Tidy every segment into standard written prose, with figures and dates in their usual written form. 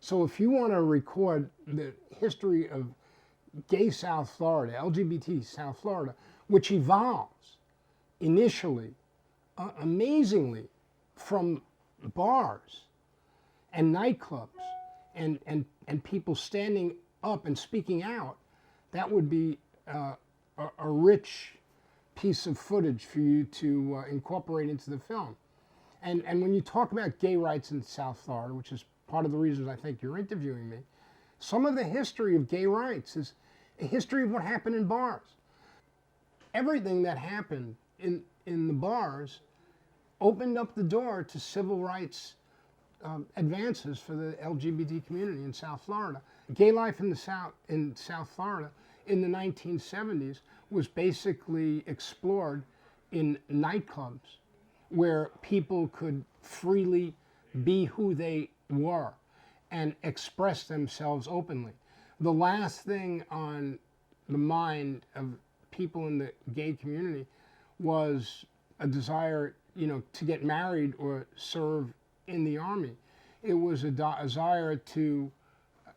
So if you want to record the history of gay South Florida, LGBT South Florida, which evolves initially, amazingly, from bars and nightclubs and people standing up and speaking out, that would be a rich piece of footage for you to incorporate into the film. And when you talk about gay rights in South Florida, which is part of the reasons I think you're interviewing me, some of the history of gay rights is a history of what happened in bars. Everything that happened in the bars opened up the door to civil rights advances for the LGBT community in South Florida. Gay life in South Florida in the 1970s was basically explored in nightclubs where people could freely be who they were and express themselves openly. The last thing on the mind of people in the gay community was a desire, to get married or serve in the army. It was a desire to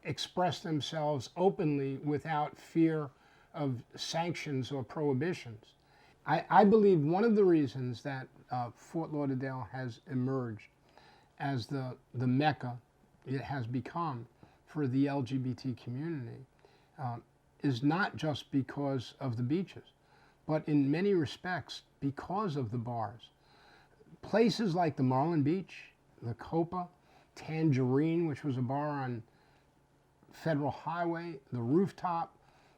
express themselves openly without fear of sanctions or prohibitions. I believe one of the reasons that Fort Lauderdale has emerged as the Mecca it has become for the LGBT community is not just because of the beaches, but in many respects because of the bars. Places like the Marlin Beach, the Copa, Tangerine, which was a bar on Federal Highway, the Rooftop,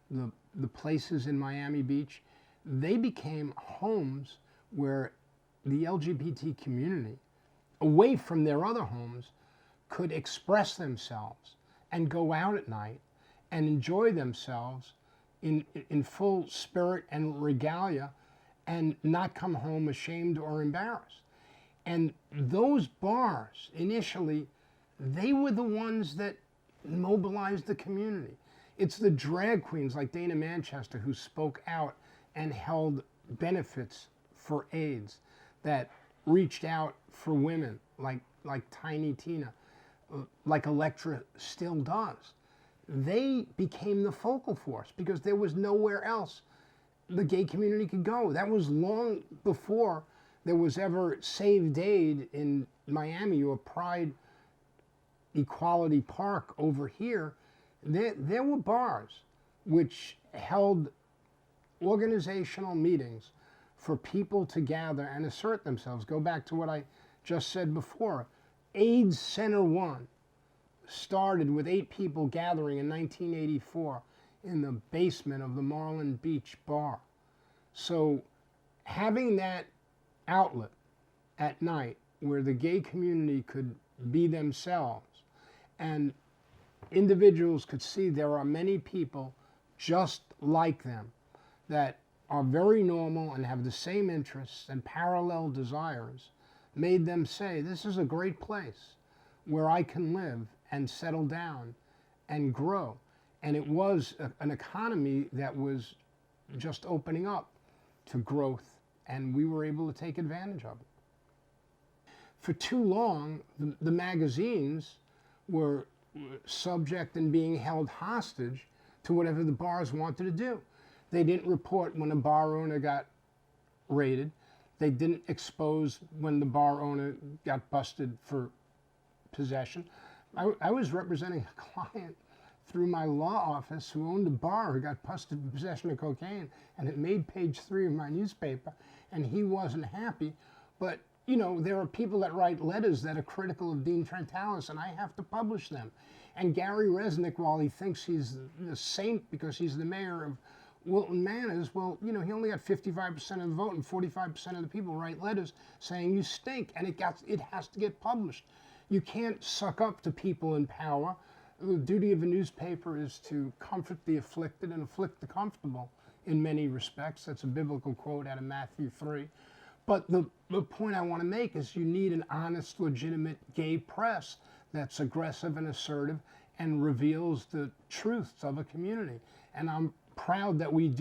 the places in Miami Beach, they became homes where the LGBT community, away from their other homes, could express themselves and go out at night and enjoy themselves in full spirit and regalia and not come home ashamed or embarrassed. And those bars, initially, they were the ones that mobilized the community. It's the drag queens like Dana Manchester who spoke out and held benefits for AIDS, that reached out for women like Tiny Tina, like Elektra still does. They became the focal force because there was nowhere else the gay community could go. That was long before there was ever Save Dade in Miami or Pride Equality Park over here. There were bars which held organizational meetings for people to gather and assert themselves. Go back to what I just said before. AIDS Center 1 started with 8 people gathering in 1984 in the basement of the Marlin Beach bar. So having that outlet at night where the gay community could be themselves and individuals could see there are many people just like them that are very normal and have the same interests and parallel desires, made them say, this is a great place where I can live and settle down and grow. And it was an economy that was just opening up to growth, and we were able to take advantage of it. For too long, the magazines were subject and being held hostage to whatever the bars wanted to do. They didn't report when a bar owner got raided. They didn't expose when the bar owner got busted for possession. I was representing a client through my law office who owned a bar who got busted for possession of cocaine, and it made page 3 of my newspaper, and he wasn't happy. But, there are people that write letters that are critical of Dean Trentalis, and I have to publish them. And Gary Resnick, while he thinks he's the saint because he's the mayor of Wilton Manors, well, he only got 55% of the vote, and 45% of the people write letters saying you stink, and it has to get published. You can't suck up to people in power. The duty of a newspaper is to comfort the afflicted and afflict the comfortable in many respects. That's a biblical quote out of Matthew 3. But the point I want to make is you need an honest, legitimate gay press that's aggressive and assertive and reveals the truths of a community. And I'm proud that we do.